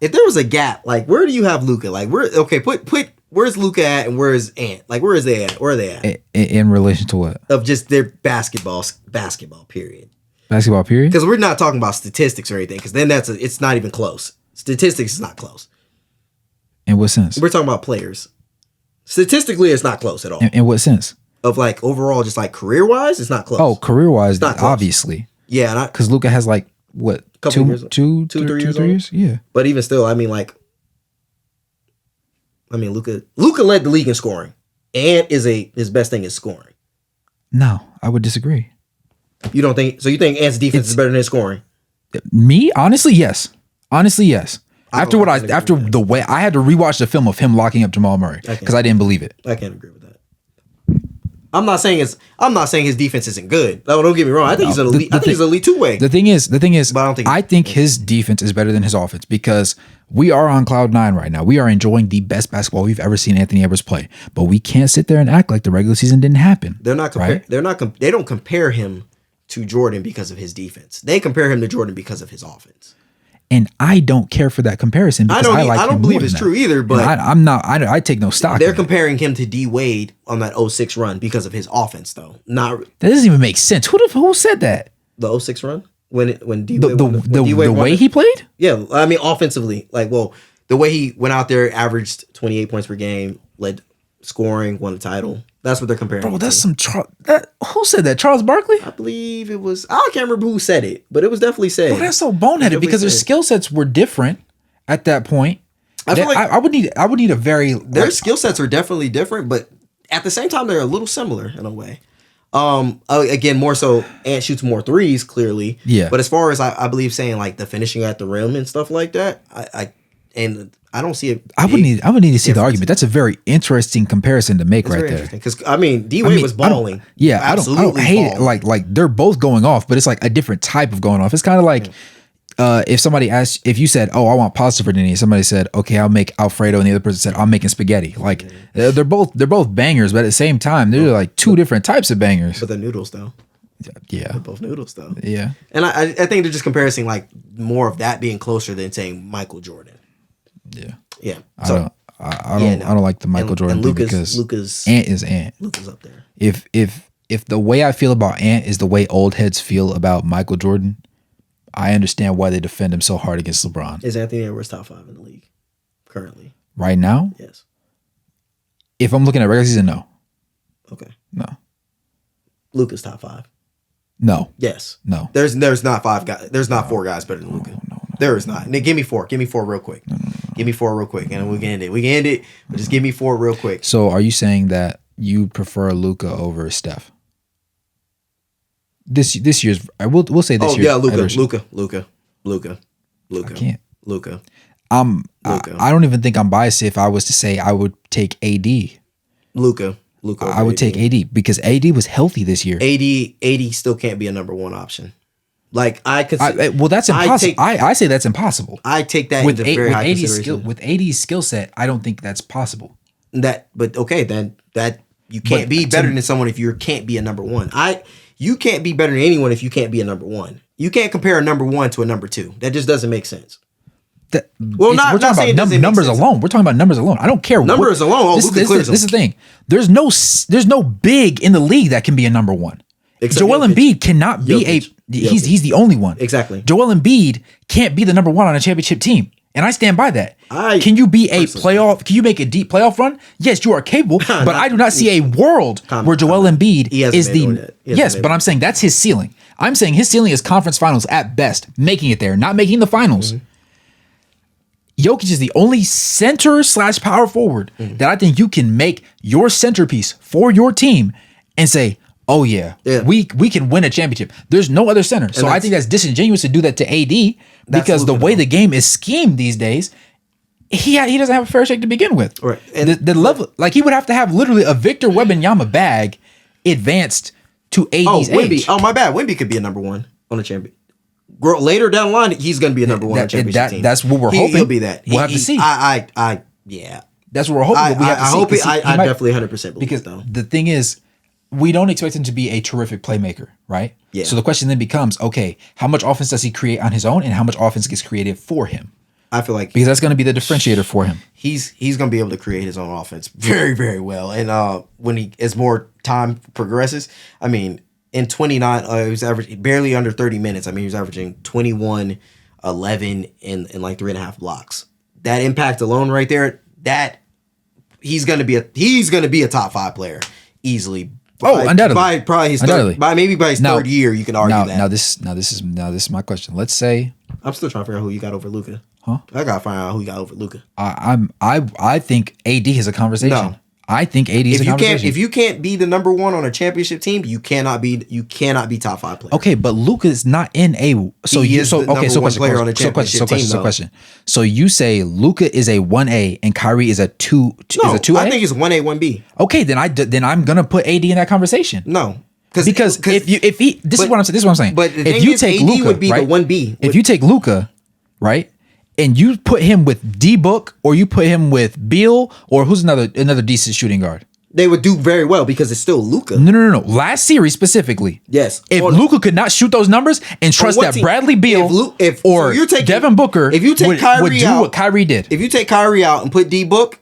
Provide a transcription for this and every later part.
if there was a gap, like where do you have Luka? Like put where's Luka at and where's Ant? Like where is they at? Where are they at? In relation to what? Of just their basketball period. Basketball period? Because we're not talking about statistics or anything, because then it's not even close. Statistics is not close. In what sense? We're talking about players. Statistically, it's not close at all. In what sense? Of like overall, just like career-wise, it's not close. Oh, career-wise, obviously. Yeah. Because Luka has like, what, two, 3 years? Yeah. But even still, Luka led the league in scoring. And his best thing is scoring. No, I would disagree. You don't think so? You think Ant's defense is better than his scoring? Me? Honestly, yes. After the way I had to rewatch the film of him locking up Jamal Murray because I didn't believe it. I can't agree with that. I'm not saying his defense isn't good. No, don't get me wrong. I think he's an elite. I think he's an elite two-way. The thing is, but I think his defense is better than his offense because we are on cloud 9 right now. We are enjoying the best basketball we've ever seen Anthony Edwards play. But we can't sit there and act like the regular season didn't happen. They don't compare him to Jordan because of his defense. They compare him to Jordan because of his offense. And I don't care for that comparison because I don't believe it's true either, but I take no stock. They're comparing him to D Wade on that 06 run because of his offense, though. That doesn't even make sense. Who said that? The 06 run? When D Wade the way he played? Yeah, offensively. The way he went out there, averaged 28 points per game, led scoring, won the title. That's what they're comparing. Bro, that's who said that? Charles Barkley? I believe it was. I can't remember who said it, but it was definitely said. Bro, that's so boneheaded because their skill sets were different at that point. I feel like I would need a very. Their skill sets are definitely different, but at the same time, they're a little similar in a way. Again, more so, Ant shoots more threes clearly. Yeah. But as far as I believe saying like the finishing at the rim and stuff like that, I don't see it. I would need to see the argument. That's a very interesting comparison to make right there. Because D Wade was balling. I don't hate it. Like they're both going off, but it's like a different type of going off. It's kind of like if somebody asked, if you said, "Oh, I want pasta for dinner," somebody said, "Okay, I'll make Alfredo," and the other person said, "I'm making spaghetti." Like they're both bangers, but at the same time, they're like two different types of bangers. But they're noodles though. Yeah, they're both noodles though. Yeah, and I think they're just comparing like more of that being closer than saying Michael Jordan. Yeah. So I don't like the Michael Jordan thing because Ant is Ant. Luka's up there. If the way I feel about Ant is the way old heads feel about Michael Jordan, I understand why they defend him so hard against LeBron. Is Anthony Edwards top 5 in the league currently? Right now? Yes. If I'm looking at regular season, no. Okay. No. Luka's top 5. No. Yes. No. There's not 5 guys. There's not 4 guys better than Luka. No. There is not. Give me 4. Give me 4 real quick. No. Give me 4 real quick, and we can end it. But just give me 4 real quick. So, are you saying that you prefer Luka over Steph? This year's, we'll say this year. Oh yeah, Luka. I can't. Luka. I don't even think I'm biased if I was to say I would take AD. Luka. I would take AD because AD was healthy this year. AD still can't be a number 1 option. Like I could. Well, that's impossible. I say that's impossible. I take that into very high consideration. With AD's skill set, I don't think that's possible. But okay, then that you can't be better than someone if you can't be a number 1. You can't be better than anyone if you can't be a number 1. You can't compare a number 1 to a number 2. That just doesn't make sense. We're talking about numbers alone. We're talking about numbers alone. I don't care. Numbers alone. This is the thing. There's no big in the league that can be a number 1. Joel Embiid cannot be he's the only one. Exactly. Joel Embiid can't be the number 1 on a championship team. And I stand by that. Can you be a playoff? Can you make a deep playoff run? Yes, you are capable. But I do not see a world where Joel Embiid is the. Yes, but I'm saying that's his ceiling. I'm saying his ceiling is conference finals at best, making it there, not making the finals. Mm-hmm. Jokic is the only center/power forward that I think you can make your centerpiece for your team and say, oh yeah. we can win a championship. There's no other center. So I think that's disingenuous to do that to AD because the way the game is schemed these days, he doesn't have a fair shake to begin with. Right. And the level, like he would have to have literally a Victor Wembanyama bag advanced to AD's age. Oh, my bad. Wemby could be a number 1 on a champion. Later down the line, he's going to be a number 1 on a championship team. That's what we're hoping. He'll be that. We'll have to see. Yeah. That's what we're hoping. I definitely 100% believe because it, though. The thing is, we don't expect him to be a terrific playmaker, right? Yeah. So the question then becomes, okay, how much offense does he create on his own and how much offense gets created for him? I feel like because that's going to be the differentiator for him. He's going to be able to create his own offense very, very well. And when as more time progresses, I mean, in 29, he was averaging barely under 30 minutes. I mean, he was averaging 21, 11, and like 3.5 blocks. That impact alone right there, that he's going to be a top 5 player easily. Undoubtedly. By probably his third year, you can argue that. Now this is my question. Let's say I'm still trying to figure out who you got over Luka. Huh? I gotta find out who you got over Luka. I think AD is a conversation. No. I think AD is a conversation. If you can't be the number 1 on a championship team, you cannot be top 5 player. Okay, but Luka is not in a question. So you say Luka is a 1A and Kyrie is a 2 is a 2A? I think it's 1A, 1B. Okay, then I'm gonna put AD in that conversation. No. Because if he this is what I'm saying. But if you take Luka, would be right, the 1B. If you take Luka, right? And you put him with D-Book, or you put him with Beal, or who's another decent shooting guard? They would do very well because it's still Luka. No. Last series specifically. Yes. If Luka could not shoot those numbers and trust that Bradley Beal or Devin Booker if you take would Kyrie do out, what Kyrie did. If you take Kyrie out and put D-Book,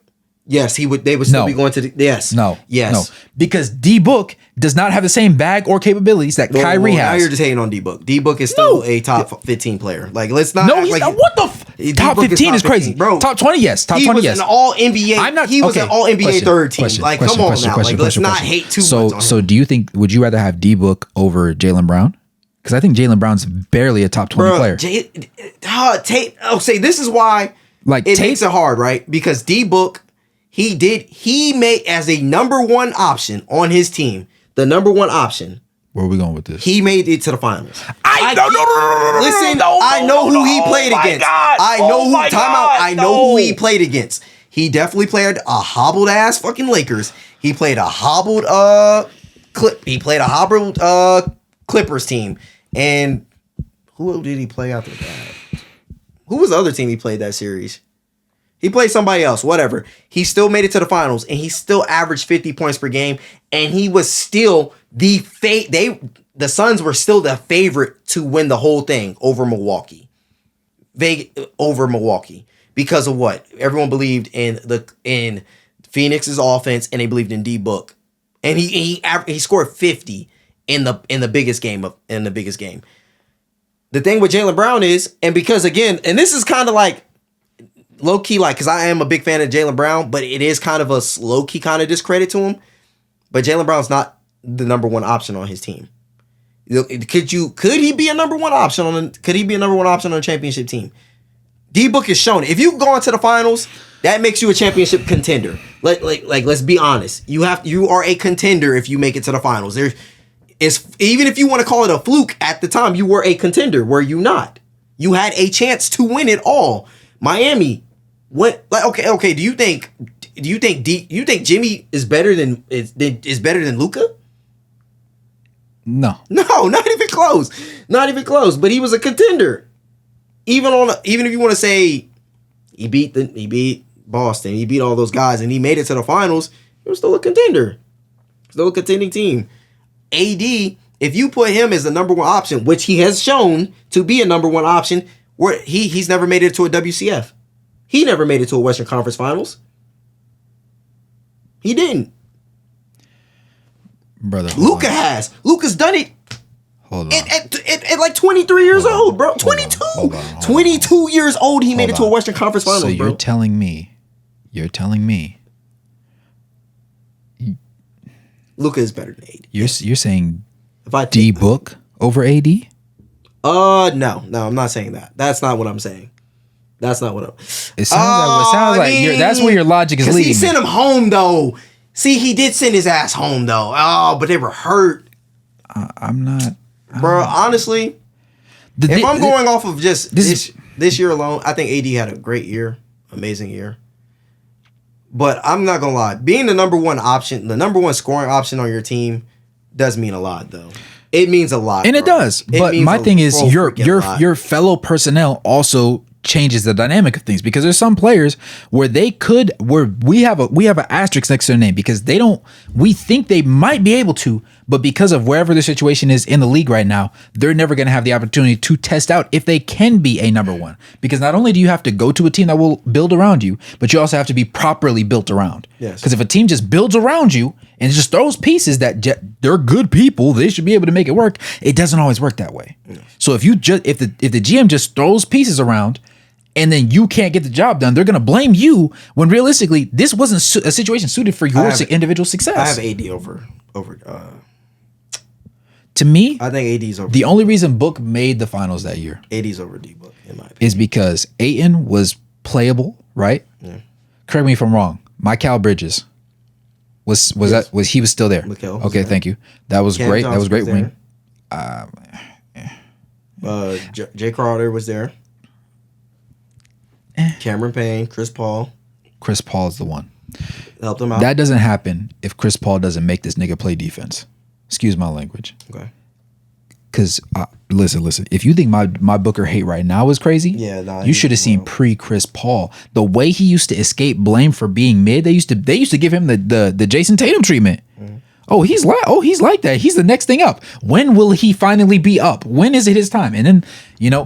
yes, they would still be going to the yes. No. Yes. No. Because D-Book does not have the same bag or capabilities that Kyrie has. Now you're just hating on D-Book. D-Book is still a top 15 player. Like, let's not act like what the top 15 is crazy. Bro. Top 20, yes. Top 20, yes. He was an all-NBA. He was an all-NBA third team. Like, come on now. Like, let's not hate too much on him. So do you think, would you rather have D-Book over Jaylen Brown? Because I think Jaylen Brown's barely a top 20 player. This is why it makes it hard, right? Because D-Book, he made as a number 1 option on his team, the number 1 option. Where are we going with this? He made it to the finals. I know who he played against. I know who he played against. He definitely played a hobbled ass fucking Lakers. He played a hobbled Clippers team. And who did he play after that? Who was the other team he played that series? He played somebody else, whatever. He still made it to the finals, and he still averaged 50 points per game, and he was still the Suns were still the favorite to win the whole thing over Milwaukee. Because of what? Everyone believed in Phoenix's offense, and they believed in D-Book. And he scored 50 in the biggest game. The thing with Jaylen Brown is, and because again, and this is kind of like low key, like, because I am a big fan of Jaylen Brown, but it is kind of a low key kind of discredit to him. But Jaylen Brown's not the number 1 option on his team. Could he be a number 1 option on a championship team? D-Book has shown if you go into the finals, that makes you a championship contender. Let's be honest. You are a contender if you make it to the finals. Even if you want to call it a fluke, at the time you were a contender. Were you not? You had a chance to win it all. Miami went okay. Do you think Jimmy is better than Luka? No, not even close. But he was a contender. Even if you want to say he beat Boston, he beat all those guys, and he made it to the finals, he was still a contender, still a contending team. AD, if you put him as the number 1 option, which he has shown to be a number 1 option. Where he's never made it to a WCF. He never made it to a Western Conference Finals. He didn't. Brother. Luka has. Luka's done it. Hold on. At like 23 years old, bro. 22. Hold on. 22 years old, he made it to a Western Conference Finals, so bro. You're telling me. Luka is better than AD. You're saying D-Book over AD? No, I'm not saying that. That's not what I'm saying. It sounds like that's where your logic is leading. He sent him home though. See, he did send his ass home though. Oh, but they were hurt. Bro, honestly, if I'm going off of just this year alone, I think AD had a great year, amazing year. But I'm not gonna lie, being the number 1 option, the number 1 scoring option on your team, does mean a lot though. It means a lot, and it does. But my thing is, your fellow personnel also changes the dynamic of things, because there's some players where we have an asterisk next to their name because we think they might be able to, But because of wherever the situation is in the league right now, they're never going to have the opportunity to test out if they can be a number one. Because not only do you have to go to a team that will build around you, but you also have to be properly built around. Yes. Because if a team just builds around you and just throws pieces that they're good people, they should be able to make it work. It doesn't always work that way. Yes. So if the GM just throws pieces around and then you can't get the job done, they're going to blame you when realistically this wasn't a situation suited for your individual success. I have AD over. To me, I think AD's over. The only reason Book made the finals that year, AD's over D Book in my opinion, is because Ayton was playable, right? Yeah. Correct me if I'm wrong. Cal Bridges was he was still there? Okay, there. Thank you. That was Cam great. Johnson that was great wing. Jay Crowder was there. Cameron Payne, Chris Paul. Chris Paul is the one. Helped him out. That doesn't happen if Chris Paul doesn't make this nigga play defense. Excuse my language. Okay. Because listen. If you think my Booker hate right now is crazy, you should have seen pre Chris Paul the way he used to escape blame for being mid. They used to give him the Jason Tatum treatment. Mm-hmm. Oh, he's like that. He's the next thing up. When will he finally be up? When is it his time? And then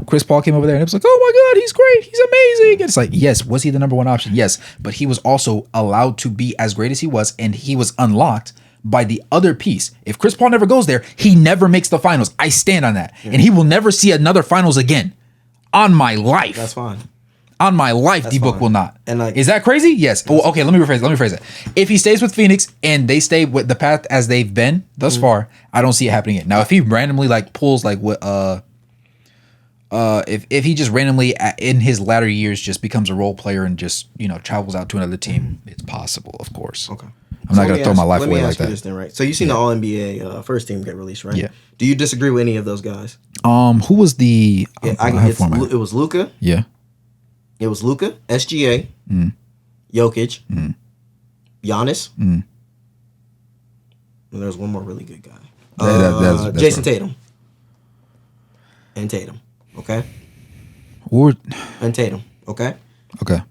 Chris Paul came over there and it was like, oh my God, he's great. He's amazing. And it's like, yes, was he the number one option? Yes, but he was also allowed to be as great as he was, and he was unlocked by the other piece. If Chris Paul never goes there, he never makes the finals. I stand on that. Mm-hmm. And he will never see another finals again. On my life. That's fine. On my life, D-Book will not. And is that crazy? Yes. Oh, okay, let me rephrase it. If he stays with Phoenix and they stay with the path as they've been thus far, I don't see it happening yet. Now, if he randomly pulls what if he just randomly in his latter years just becomes a role player and just travels out to another team, it's possible, of course. Okay. I'm not gonna throw my life away like that. This then, right? So you seen the All NBA first team get released, right? Yeah. Do you disagree with any of those guys? Who was the? It was Luka. Yeah. It was Luka, SGA, Jokic, Giannis, and there's one more really good guy. That's Jason Tatum. And Tatum. Okay. And Tatum. Okay. Okay.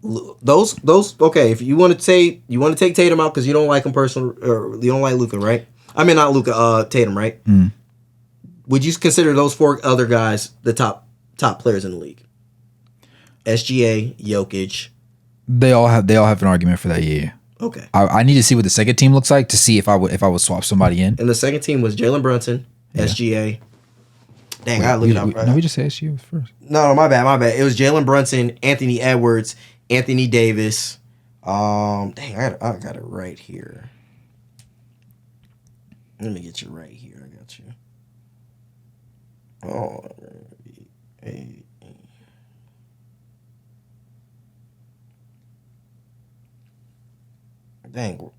Those okay. If you want to take Tatum out because you don't like him personally, or you don't like Luka, right? I mean, not Luka. Tatum, right? Mm. Would you consider those four other guys the top players in the league? SGA, Jokic. They all have an argument for that. Yeah. Okay. I need to see what the second team looks like to see if I would swap somebody in. And the second team was Jalen Brunson, SGA. Dang, I looked it up. No, we just said SGA was first. No, my bad. It was Jalen Brunson, Anthony Edwards, Anthony Davis. Dang, I got it right here. Let me get you right here. I got you. Oh, dang,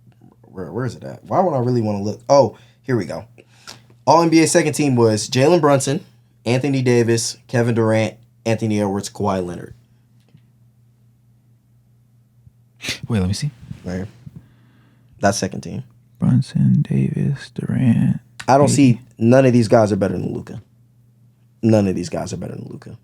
where is it at? Why would I really want to look? Oh, here we go. All NBA second team was Jalen Brunson, Anthony Davis, Kevin Durant, Anthony Edwards, Kawhi Leonard. Wait, let me see. Right here. That's second team. Brunson, Davis, Durant. I don't see none of these guys are better than Luka. None of these guys are better than Luka.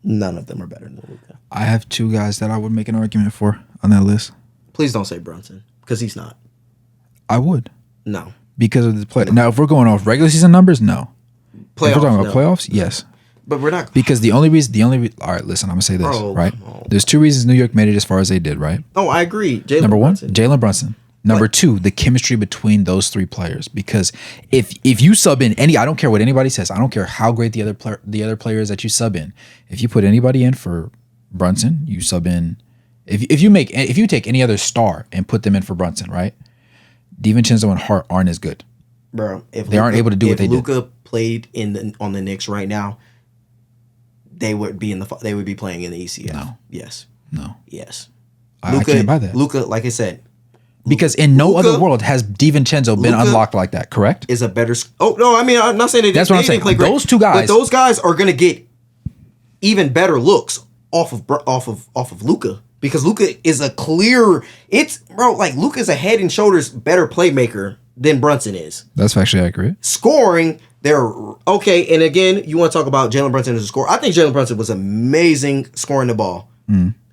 None of them are better than Luka. I have two guys that I would make an argument for on that list. Please don't say Brunson, because he's not. I would. No. Because of the play. No. Now, if we're going off regular season numbers, no. Playoffs, if we're talking about playoffs, yes. But we're not. Because the only reason, all right, listen, I'm going to say this, right? There's two reasons New York made it as far as they did, right? Oh, I agree. Number one, Jalen Brunson. Number two, the chemistry between those three players. Because if you sub in I don't care what anybody says. I don't care how great the other player is that you sub in. If you put anybody in for Brunson, you sub in. If you take any other star and put them in for Brunson, right? DiVincenzo and Hart aren't as good, bro. If they aren't able to do what they did. If Luka played on the Knicks right now, they would be playing in the ECF. No. Yes. No. Yes. I can't buy that. Luka, like I said. Because in no other world has DiVincenzo been unlocked like that, correct? Is a better. Oh no, I mean I'm not saying that's what I'm saying. Play great, those two guys, but those guys are gonna get even better looks off of Luka, because Luka is a clear. Luka is a head and shoulders better playmaker than Brunson is. That's actually accurate. Scoring, they're okay. And again, you want to talk about Jalen Brunson as a scorer? I think Jalen Brunson was amazing scoring the ball.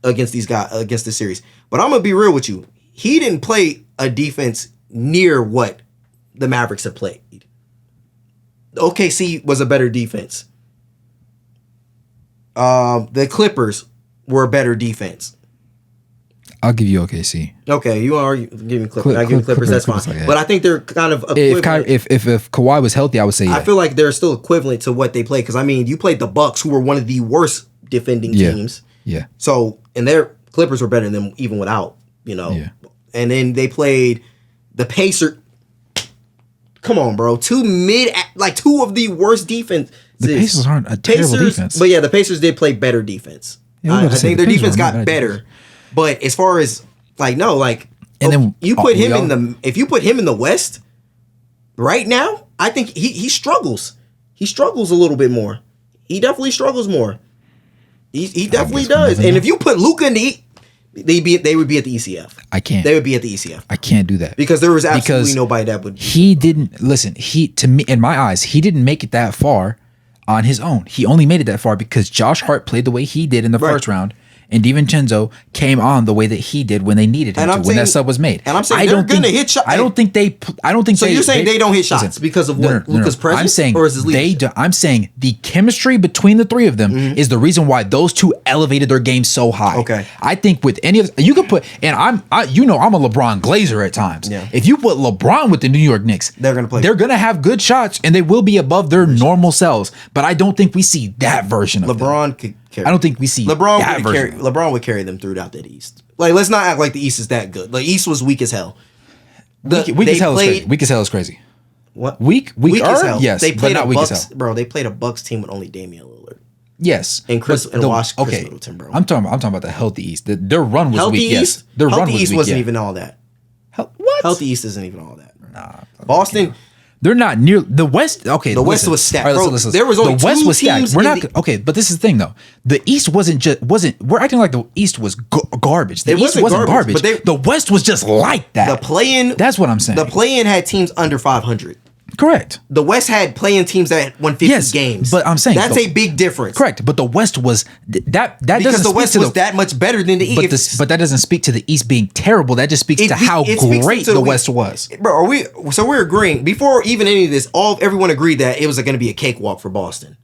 against these guys against the series. But I'm gonna be real with you. He didn't play a defense near what the Mavericks have played. OKC was a better defense. The Clippers were a better defense. I'll give you OKC. Okay, you are giving Clippers. I give Clippers. That's fine. Like, but I think they're kind of equivalent. If Kawhi was healthy, I would say. I feel like they're still equivalent to what they play because I mean, you played the Bucks, who were one of the worst defending teams. Yeah. So and their Clippers were better than them even without, Yeah. And then they played the Pacers. Come on, bro. Two of the worst defense. The Pacers aren't a terrible defense. But yeah, the Pacers did play better defense. I think their defense got better. But as far as then you put him if you put him in the West right now, I think he struggles. He struggles a little bit more. He definitely struggles more. He definitely does. And if you put Luka in the they would be at the ECF. I can't. They would be at the ECF. I can't do that. Because there was absolutely nobody that would. He didn't listen. To me, in my eyes, he didn't make it that far on his own. He only made it that far because Josh Hart played the way he did in the first round, and DiVincenzo came on the way that he did when they needed him when that sub was made. And I'm saying they're going to hit shots. I don't think they. So you're saying they don't hit shots because of what Luka's presence? I'm saying or is his leadership? I'm saying the chemistry between the three of them is the reason why those two elevated their game so high. Okay, I think with any of you could put, and I'm a LeBron glazer at times. Yeah. If you put LeBron with the New York Knicks, they're going to play. They're going to have good shots and they will be above their normal selves. But I don't think we see that version of LeBron could. I don't think we see LeBron would carry them throughout that East. Like, let's not act like the East is that good. The East was weak as hell. Weak as hell is crazy. What? Weak as hell. Yes, they played but not weak as hell. Bro, they played a Bucks team with only Damian Lillard. Yes, and Chris Middleton, bro. I'm talking about the healthy East. Their run was healthy weak. East? Yes, their healthy run was East weak, wasn't even all that. What? Healthy East isn't even all that. Bro. Nah, Boston. They're not near the West. Okay, the West was stacked. Right, bro, listen. There was only the West two was teams. Stacked. We're not okay, but this is the thing though. The East wasn't. We're acting like the East was garbage. The East wasn't garbage. But the West was just like that. The play-in. That's what I'm saying. The play-in had teams under 500. Correct. The West had play-in teams that won 50 games. But I'm saying that's a big difference. Correct. But the West was that because the West was that much better than the East. But that doesn't speak to the East being terrible. That just speaks to how great the West was. Bro, we're agreeing before even any of this. Everyone agreed that it was going to be a cakewalk for Boston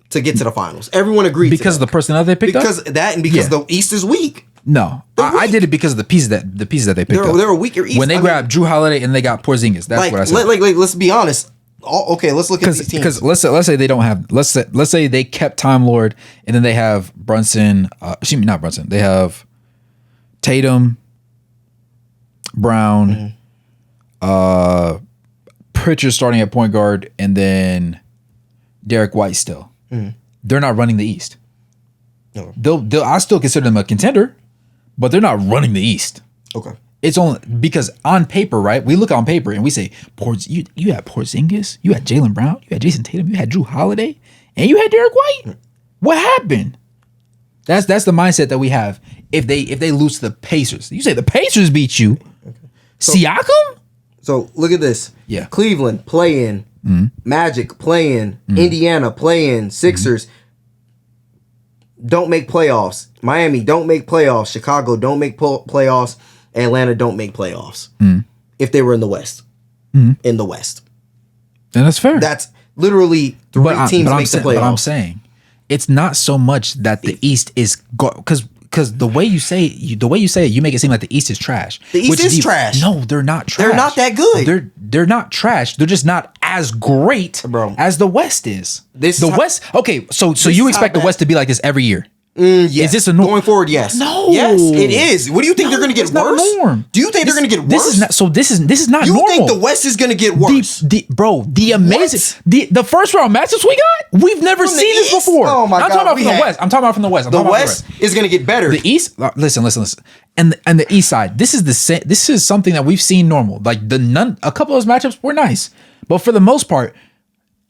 to get to the finals. Everyone agreed because of the personnel they picked up. Because that and because the East is weak. No, I did it because of the pieces that they picked up. They're a weaker East. When they grabbed Drew Holiday and they got Porzingis, that's what I said. Let's be honest. Okay, let's look at these teams. Because let's say they don't have. Let's say they kept Time Lord and then they have Brunson. Not Brunson. They have Tatum, Brown, Pritchard starting at point guard, and then Derek White still. They're not running the East. No. I still consider them a contender. But they're not running the East. Okay. It's only because on paper, right? We look on paper and we say, you had Porzingis, you had Jaylen Brown, you had Jason Tatum, you had Drew Holiday, and you had Derek White. What happened? That's the mindset that we have. If they lose to the Pacers, you say the Pacers beat you. Okay. Siakam? So look at this. Yeah. Cleveland play-in, Magic play-in, Indiana play-in, Sixers. Don't make playoffs. Miami don't make playoffs. Chicago don't make playoffs. Atlanta don't make playoffs. If they were in the West. In the West. And that's fair. That's literally three teams make the playoffs. But I'm saying it's not so much that the East is because the way you say it, you make it seem like the East is trash. The East is trash. No, they're not trash. They're not that good. They're not trash. They're just not as great as the West is. West. Okay, so you expect the West to be like this every year? Yes. Is this a norm? Going forward? Yes. No. Yes, it is. What do you think they're going to get worse? Norm. Do you think they're going to get worse? This is not normal. You think the West is going to get worse? The amazing the first round matchups we got, we've never seen this before. Oh my God. I'm talking about from the West. The West is going to get better. The East, listen. And the East side, this is something that we've seen normal. Like a couple of those matchups were nice, but for the most part,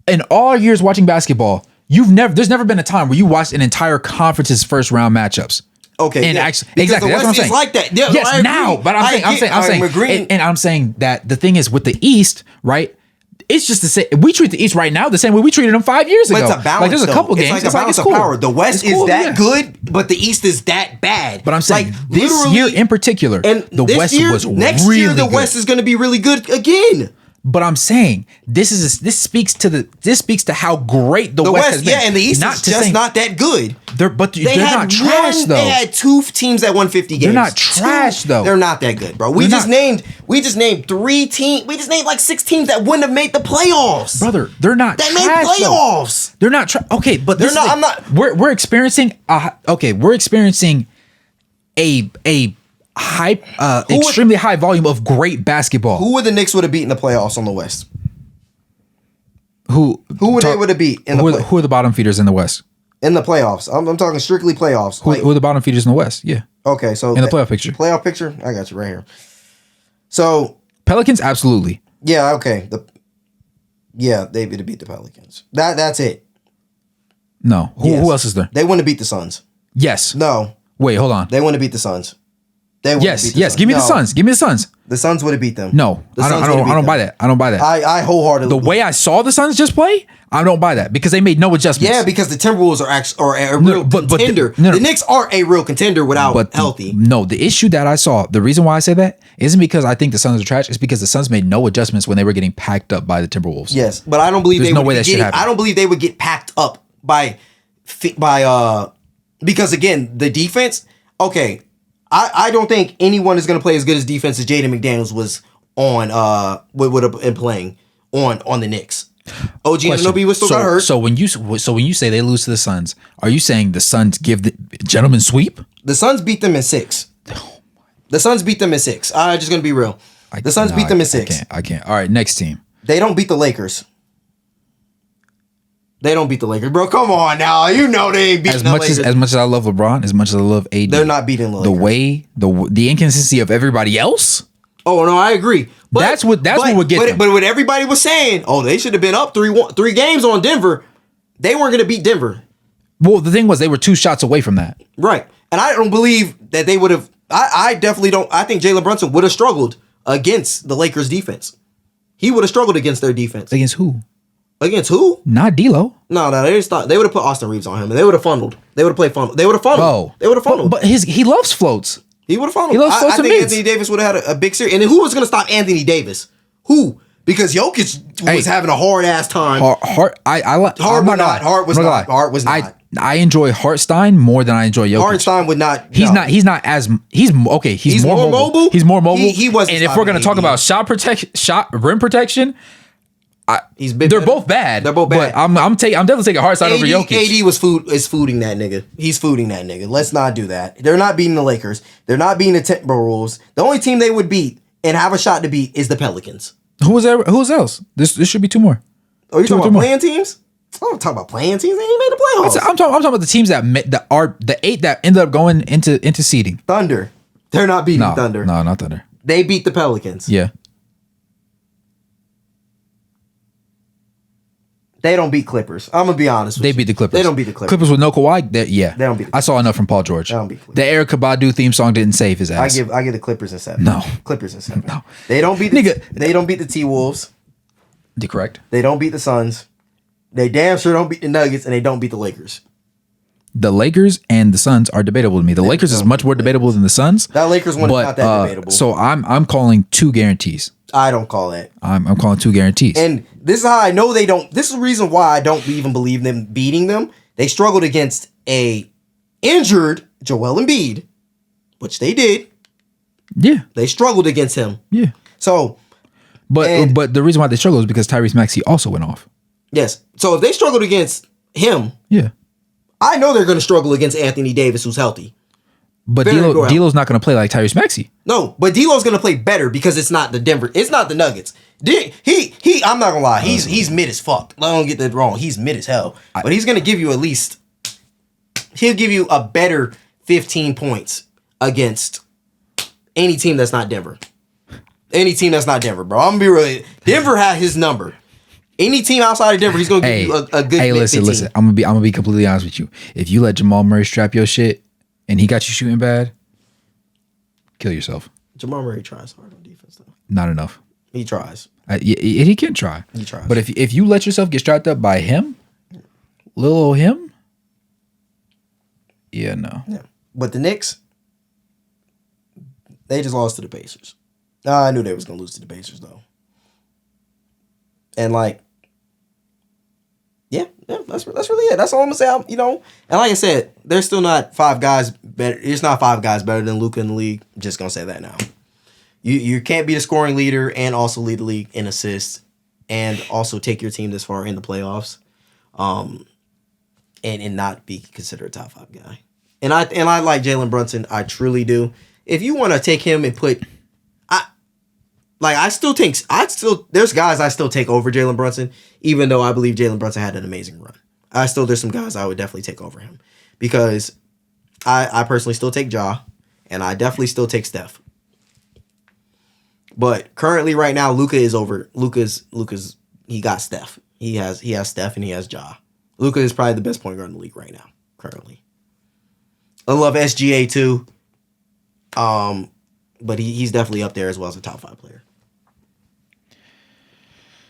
in all our years watching basketball, there's never been a time where you watched an entire conference's first round matchups. Okay, and exactly. That's what I'm saying. Like that. Yeah, yes, now, but I'm saying, and I'm saying that the thing is with the East, right? it's just the same. We treat the East right now the same way we treated them 5 years ago. But it's a balance. Like there's a couple games. It's like a balance of power. The West is that good, but the East is that bad. But I'm saying this year in particular, and the West was next really year. The good. West is going to be really good again. But I'm saying this speaks to how great the West has been. Yeah, and the East is just not that good. They're not trash though. They had 2 teams that won 50 games. They're not trash though. They're not that good, bro. We just named 3 teams. We just named like 6 teams that wouldn't have made the playoffs. Brother, they're not that trash, made playoffs. Though. They're not trash. Okay, but they're not. I'm not. We're experiencing. We're experiencing a extremely high volume of great basketball. Who would the Knicks would have beat in the playoffs on the West? Who they would have beat in who are the bottom feeders in the West? In the playoffs. I'm talking strictly playoffs. Who are the bottom feeders in the West? Yeah. Okay, so in the playoff picture. Playoff picture? I got you right here. So Pelicans, absolutely. Yeah, okay. They would have beat the Pelicans. That's it. No. Who else is there? They wouldn't have beat the Suns. Yes. No. Wait, hold on. They wouldn't have beat the Suns. Yes. Give me the Suns. Give me the Suns. The Suns would have beat them. No, I don't buy that. I don't buy that. I wholeheartedly. The way I saw the Suns just play, I don't buy that because they made no adjustments. Yeah, because the Timberwolves are a real contender. The Knicks aren't a real contender without healthy. The issue that I saw, the reason why I say that isn't because I think the Suns are trash. It's because the Suns made no adjustments when they were getting packed up by the Timberwolves. Yes, but I don't believe There's no way that shit happened. I don't believe they would get packed up by because again the defense. Okay. I don't think anyone is going to play as good as defense as Jaden McDaniels was on would have been playing on the Knicks. OG Anunoby was still got hurt. So when you say they lose to the Suns, are you saying the Suns give the gentleman sweep? The Suns beat them in 6. The Suns beat them in 6. I'm just going to be real. The Suns beat them in 6. I can't. All right, next team. They don't beat the Lakers. They don't beat the Lakers, bro. Come on now, you know they ain't beating the Lakers. As much as I love LeBron, as much as I love AD, they're not beating the Lakers. The way the inconsistency of everybody else. Oh no, I agree. But that's what would get them. But what everybody was saying, they should have been up 3 games on Denver. They weren't going to beat Denver. Well, the thing was they were 2 shots away from that. Right, and I don't believe that they would have. I definitely don't. I think Jalen Brunson would have struggled against the Lakers' defense. He would have struggled against their defense. Against who? Against who? Not D'Lo. No, they just thought they would have put Austin Reeves on him, and they would have funneled. They would have played funnel. They would have funneled. Oh, they would have funneled. But he loves floats. He would have funneled. He loves floats. I think Anthony Davis would have had a big series. And then who was going to stop Anthony Davis? Who? Because Jokic was having a hard ass time. Hart was not. I enjoy Hartenstein more than I enjoy Jokic. Hartenstein would not. He's more mobile. He's more mobile. He was. And if we're going to talk about rim protection. They're both bad. They're both bad. But I'm definitely taking Hartenstein over Jokic. AD is fooding that nigga. He's fooding that nigga. Let's not do that. They're not beating the Lakers. They're not beating the Timberwolves. The only team they would beat and have a shot to beat is the Pelicans. Who's else? This should be 2 more. Oh, you talking about playing teams? I don't talk about playing teams. They ain't made the playoffs. I'm talking about the teams that are the 8 that ended up going into seeding. Thunder. They're not beating Thunder. No, not Thunder. They beat the Pelicans. Yeah. They don't beat Clippers. I'm gonna be honest with you. They beat the Clippers. They don't beat the Clippers. Clippers with no Kawhi. They don't beat the Clippers. I saw enough from Paul George. They don't beat Clippers. The Erykah Badu theme song didn't save his ass. I give the Clippers a 7. No. Clippers a 7. No. They don't beat they don't beat the T-Wolves. You're correct. They don't beat the Suns. They damn sure don't beat the Nuggets, and they don't beat the Lakers. The Lakers and the Suns are debatable to me. The Lakers is much more debatable than the Suns. That Lakers one is not that debatable. So I'm calling 2 guarantees. I don't call that. I'm calling 2 guarantees. And this is how I know they don't. This is the reason why I don't even believe them beating them. They struggled against a injured Joel Embiid, which they did. Yeah. They struggled against him. Yeah. So. But the reason why they struggled is because Tyrese Maxey also went off. Yes. So if they struggled against him. Yeah. I know they're going to struggle against Anthony Davis, who's healthy. But D'Lo's not going to play like Tyrese Maxey. No, but D'Lo's going to play better because it's not the Nuggets. I'm not going to lie. He's mid as fuck. I don't get that wrong. He's mid as hell. But he's going to give you he'll give you a better 15 points against any team that's not Denver. Any team that's not Denver, bro. I'm going to be real. Denver had his number. Any team outside of Denver, he's going to give you a good. Hey, listen. I'm gonna be completely honest with you. If you let Jamal Murray strap your shit and he got you shooting bad, kill yourself. Jamal Murray tries hard on defense, though. Not enough. He tries. He can try. He tries. But if you let yourself get strapped up by him, little old him, no. Yeah. But the Knicks, they just lost to the Pacers. I knew they was gonna lose to the Pacers though. And like, yeah, that's really it. That's all I'm gonna say. And like I said, there's still not 5 guys better. It's not 5 guys better than Luka in the league. I'm just gonna say that now. You can't be the scoring leader and also lead the league in assists and also take your team this far in the playoffs, and not be considered a top 5 guy. And I like Jalen Brunson. I truly do. If you want to take him and put, there's guys I still take over Jalen Brunson, even though I believe Jalen Brunson had an amazing run. There's some guys I would definitely take over him because I personally still take Ja, and I definitely still take Steph. But currently, right now, Luka is over. Luka's he got Steph. He has Steph and he has Ja. Luka is probably the best point guard in the league right now, currently. I love SGA too. But he's definitely up there as well as a top 5 player.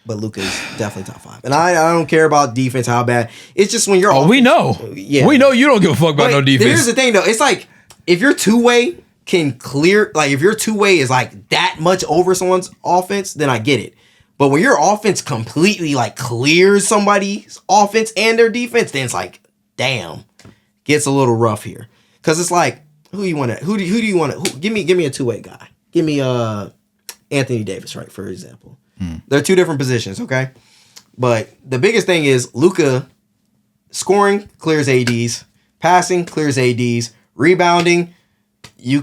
But Luka is definitely top 5. And I don't care about defense, how bad. It's just when you're we know. Yeah. We know you don't give a fuck about no defense. Here's the thing though. It's like if your two-way can clear, like if your two-way is like that much over someone's offense, then I get it. But when your offense completely like clears somebody's offense and their defense, then it's like, damn, gets a little rough here. Cause it's like, who do you want to? Give me a two-way guy. Give me Anthony Davis, right? For example, They're 2 different positions, okay. But the biggest thing is Luka scoring clears ADs, passing clears ADs, rebounding. You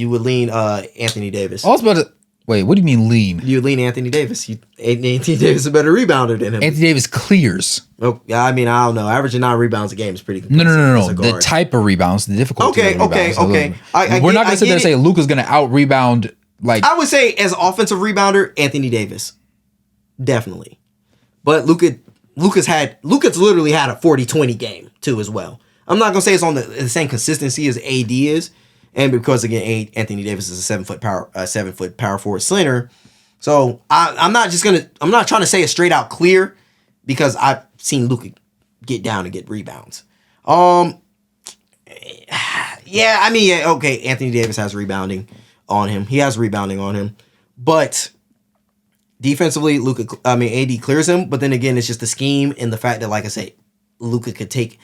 would lean Anthony Davis. I was about to wait. What do you mean lean? You would lean Anthony Davis. Anthony Davis is a better rebounder than him. Anthony Davis clears. Oh, yeah. I mean, I don't know. Averaging 9 rebounds a game is pretty. No. The type of rebounds, the difficulty. Okay. We're not gonna sit there and say Luka's gonna out rebound. Like I would say, as offensive rebounder, Anthony Davis, definitely. But Luka's literally had a 40-20 game too as well. I'm not gonna say it's on the same consistency as AD is. And because again, Anthony Davis is a 7 foot power forward center, so I'm not trying to say a straight out clear because I've seen Luka get down and get rebounds. Okay. Anthony Davis has rebounding on him. He has rebounding on him, but defensively, AD clears him. But then again, it's just the scheme and the fact that, like I say, Luka could take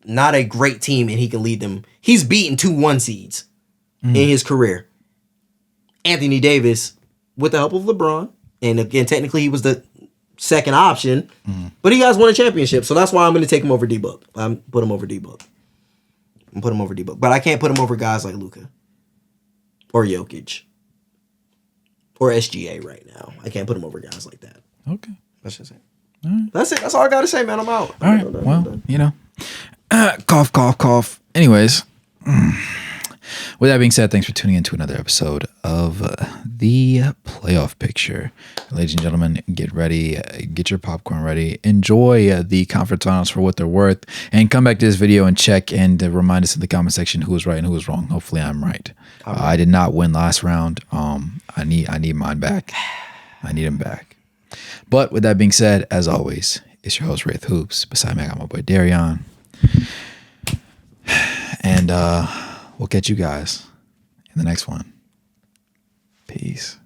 not a great team, and he can lead them. He's beaten 2 1 seeds in his career. Anthony Davis, with the help of LeBron, and again, technically he was the second option, but he has won a championship, so that's why I'm going to take him over D-Book. Put him over D-Book. But I can't put him over guys like Luka or Jokic or SGA right now. I can't put him over guys like that. Okay, that's just it. That's it. That's all I gotta say, man. I'm out. All right. Well, cough. Anyways, with that being said, thanks for tuning in to another episode of The Playoff Picture. Ladies and gentlemen, get ready. Get your popcorn ready. Enjoy the conference finals for what they're worth. And come back to this video and check and remind us in the comment section who was right and who was wrong. Hopefully I'm right. I did not win last round. I need mine back. I need him back. But with that being said, as always, it's your host, Wraith Hoops. Beside me, I got my boy, Darion. And we'll catch you guys in the next one. Peace.